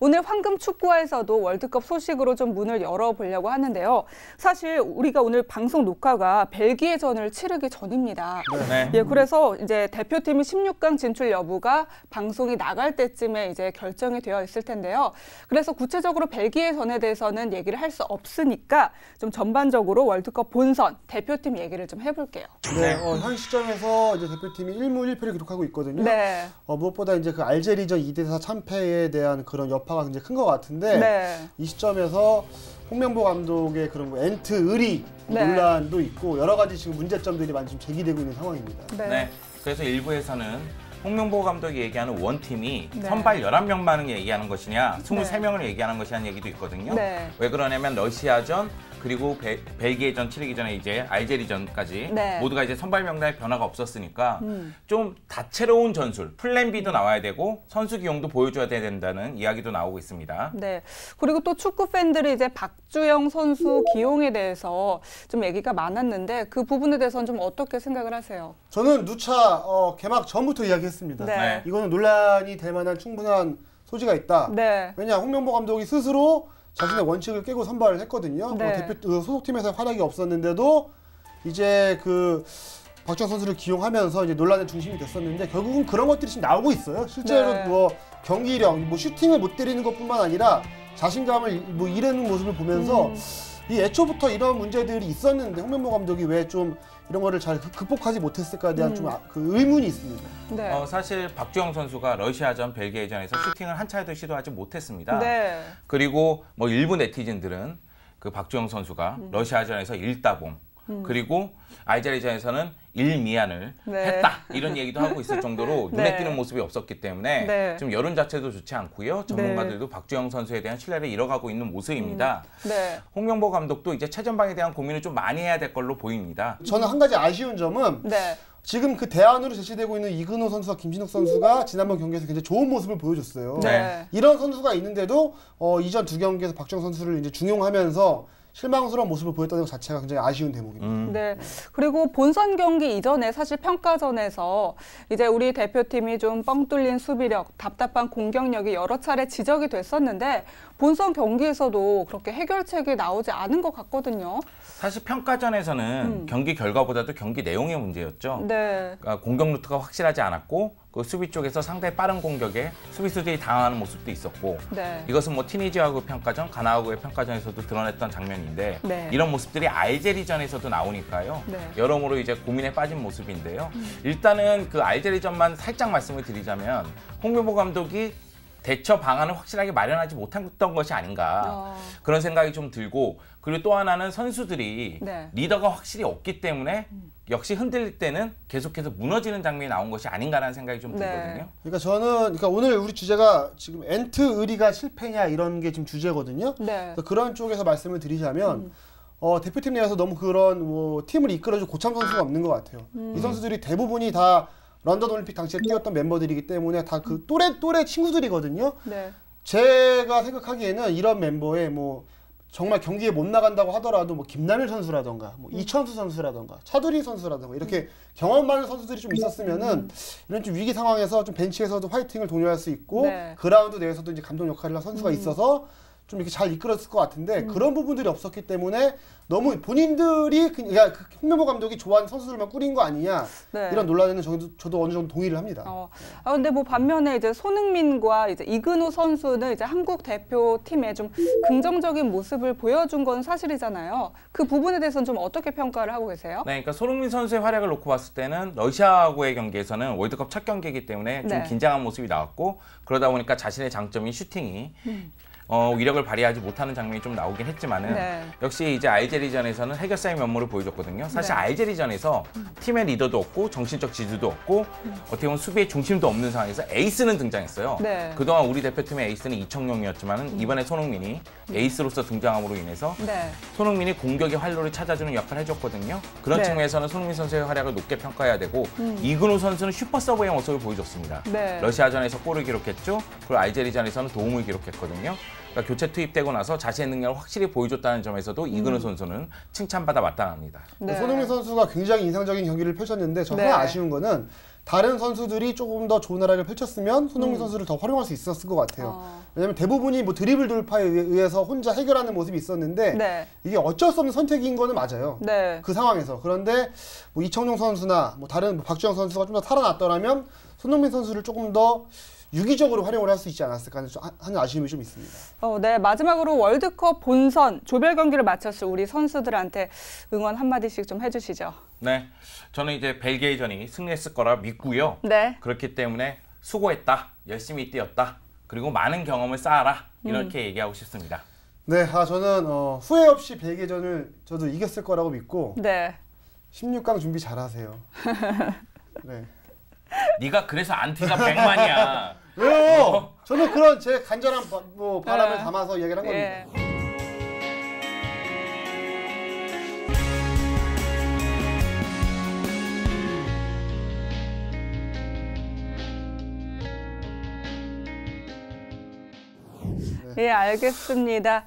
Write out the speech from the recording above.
오늘 황금 축구화에서도 월드컵 소식으로 좀 문을 열어보려고 하는데요. 사실 우리가 오늘 방송 녹화가 벨기에전을 치르기 전입니다. 네. 예, 그래서 이제 대표팀이 16강 진출 여부가 방송이 나갈 때쯤에 이제 결정이 되어 있을 텐데요. 그래서 구체적으로 벨기에전에 대해서는 얘기를 할 수 없으니까 좀 전반적으로 월드컵 본선 대표팀 얘기를 좀 해볼게요. 네, 현 시점에서 이제 대표팀이 1무 1패를 기록하고 있거든요. 네. 무엇보다 이제 그 알제리전 2대4 참패에 대한 그런 여파가 굉장히 큰 것 같은데 네. 이 시점에서 홍명보 감독의 그런 뭐 엔트 의리 네. 논란도 있고 여러 가지 지금 문제점들이 많이 좀 제기되고 있는 상황입니다. 네. 네. 그래서 일부에서는 홍명보 감독이 얘기하는 원팀이 네. 선발 11명만을 얘기하는 것이냐 23명을 얘기하는 것이라는 얘기도 있거든요. 네. 왜 그러냐면 러시아전 그리고 벨기에전 치르기 전에 이제 알제리전까지 네. 모두가 이제 선발 명단에 변화가 없었으니까 좀 다채로운 전술, 플랜 B도 나와야 되고 선수 기용도 보여줘야 된다는 이야기도 나오고 있습니다. 네. 그리고 또 축구 팬들이 이제 박주영 선수 기용에 대해서 좀 얘기가 많았는데 그 부분에 대해서는 좀 어떻게 생각을 하세요? 저는 누차 개막 전부터 이야기했습니다. 네. 이거는 논란이 될 만한 충분한 소지가 있다. 네. 왜냐 홍명보 감독이 스스로 자신의 원칙을 깨고 선발을 했거든요. 네. 소속팀에서 활약이 없었는데도 이제 그 박주영 선수를 기용하면서 이제 논란의 중심이 됐었는데 결국은 그런 것들이 지금 나오고 있어요. 실제로 네. 뭐 경기력, 뭐 슈팅을 못 때리는 것뿐만 아니라 자신감을 뭐 잃는 모습을 보면서 이 애초부터 이런 문제들이 있었는데 홍명보 감독이 왜 좀 이런 거를 잘 극복하지 못했을까에 대한 좀 그 의문이 있습니다. 네. 사실 박주영 선수가 러시아전, 벨기에전에서 슈팅을 한 차례도 시도하지 못했습니다. 네. 그리고 뭐 일부 네티즌들은 그 박주영 선수가 러시아전에서 1따봉 그리고 알제리전에서는 1미안을 네. 했다 이런 얘기도 하고 있을 정도로 눈에 네. 띄는 모습이 없었기 때문에 네. 좀 여론 자체도 좋지 않고요. 전문가들도 박주영 선수에 대한 신뢰를 잃어가고 있는 모습입니다. 네. 홍명보 감독도 이제 최전방에 대한 고민을 좀 많이 해야 될 걸로 보입니다. 저는 한 가지 아쉬운 점은 네. 지금 그 대안으로 제시되고 있는 이근호 선수와 김진욱 선수가 지난번 경기에서 굉장히 좋은 모습을 보여줬어요. 네. 이런 선수가 있는데도 이전 두 경기에서 박주영 선수를 이제 중용하면서 실망스러운 모습을 보였다는 것 자체가 굉장히 아쉬운 대목입니다. 네. 그리고 본선 경기 이전에 사실 평가전에서 이제 우리 대표팀이 좀 뻥 뚫린 수비력, 답답한 공격력이 여러 차례 지적이 됐었는데 본선 경기에서도 그렇게 해결책이 나오지 않은 것 같거든요. 사실 평가전에서는 경기 결과보다도 경기 내용의 문제였죠. 네. 그러니까 공격 루트가 확실하지 않았고 그 수비 쪽에서 상당히 빠른 공격에 수비수들이 당하는 모습도 있었고 네. 이것은 뭐 티니지하고 평가전, 가나하고의 평가전에서도 드러냈던 장면인데 네. 이런 모습들이 알제리전에서도 나오니까요. 네. 여러모로 이제 고민에 빠진 모습인데요. 일단은 그 알제리전만 살짝 말씀을 드리자면 홍명보 감독이 대처 방안을 확실하게 마련하지 못했던 것이 아닌가 그런 생각이 좀 들고 그리고 또 하나는 선수들이 네. 리더가 확실히 없기 때문에 역시 흔들릴 때는 계속해서 무너지는 장면이 나온 것이 아닌가라는 생각이 좀 들거든요. 네. 그러니까 저는 오늘 우리 주제가 지금 엔트 의리가 실패냐 이런 게 지금 주제거든요. 네. 그래서 그런 쪽에서 말씀을 드리자면 대표팀 내에서 너무 그런 뭐 팀을 이끌어줄 고참 선수가 없는 것 같아요. 이 선수들이 대부분이 다 런던 올림픽 당시에 뛰었던 멤버들이기 때문에 다 그 또래 친구들이거든요. 네. 제가 생각하기에는 이런 멤버에 뭐 정말 경기에 못 나간다고 하더라도 뭐 김남일 선수라던가 뭐 이천수 선수라던가 차두리 선수라던가 이렇게 경험 많은 선수들이 좀 있었으면은 이런 좀 위기 상황에서 좀 벤치에서도 화이팅을 독려할 수 있고 네. 그라운드 내에서도 이제 감독 역할을 할 선수가 있어서 좀 이렇게 잘 이끌었을 것 같은데 그런 부분들이 없었기 때문에 너무 본인들이 그러니까 홍명보 감독이 좋아하는 선수들만 꾸린 거 아니냐 네. 이런 논란에는 저도 어느 정도 동의를 합니다. 근데 뭐 반면에 이제 손흥민과 이제 이근호 선수는 이제 한국 대표팀에 좀 긍정적인 모습을 보여준 건 사실이잖아요. 그 부분에 대해서는 좀 어떻게 평가를 하고 계세요? 네, 그러니까 손흥민 선수의 활약을 놓고 봤을 때는 러시아하고의 경기에서는 월드컵 첫 경기이기 때문에 좀 네. 긴장한 모습이 나왔고 그러다 보니까 자신의 장점인 슈팅이 위력을 발휘하지 못하는 장면이 좀 나오긴 했지만은 네. 역시 이제 알제리전에서는 해결사의 면모를 보여줬거든요. 사실 네. 알제리전에서 팀의 리더도 없고 정신적 지주도 없고 어떻게 보면 수비의 중심도 없는 상황에서 에이스는 등장했어요. 네. 그동안 우리 대표팀의 에이스는 이청용이었지만은 이번에 손흥민이 에이스로서 등장함으로 인해서 네. 손흥민이 공격의 활로를 찾아주는 역할을 해줬거든요. 그런 네. 측면에서는 손흥민 선수의 활약을 높게 평가해야 되고 이근호 선수는 슈퍼 서브의 모습을 보여줬습니다. 네. 러시아전에서 골을 기록했죠. 그리고 알제리전에서는 도움을 기록했거든요. 그러니까 교체 투입되고 나서 자신의 능력을 확실히 보여줬다는 점에서도 이근호 선수는 칭찬받아 마땅합니다. 네. 손흥민 선수가 굉장히 인상적인 경기를 펼쳤는데 저 네. 하나 아쉬운 거는 다른 선수들이 조금 더 좋은 활약을 펼쳤으면 손흥민 선수를 더 활용할 수 있었을 것 같아요. 왜냐하면 대부분이 뭐 드리블 돌파에 의해서 혼자 해결하는 모습이 있었는데 네. 이게 어쩔 수 없는 선택인 거는 맞아요. 네. 그 상황에서. 그런데 뭐 이청용 선수나 뭐 다른 뭐 박주영 선수가 좀 더 살아났더라면 손흥민 선수를 조금 더 유기적으로 활용을 할 수 있지 않았을까 하는 아쉬움이 좀 있습니다. 네. 마지막으로 월드컵 본선 조별 경기를 마쳤을 우리 선수들한테 응원 한마디씩 좀 해주시죠. 네, 저는 이제 벨기에전이 승리했을 거라 믿고요. 네. 그렇기 때문에 수고했다, 열심히 뛰었다, 그리고 많은 경험을 쌓아라 이렇게 얘기하고 싶습니다. 네, 저는 후회 없이 벨기에전을 저도 이겼을 거라고 믿고 네. 16강 준비 잘하세요. 네. 네가 그래서 안티가 100만이야. 왜요? 저는 그런 제 간절한 바람을 네. 담아서 이야기를 한 겁니다. 예. 예, 알겠습니다.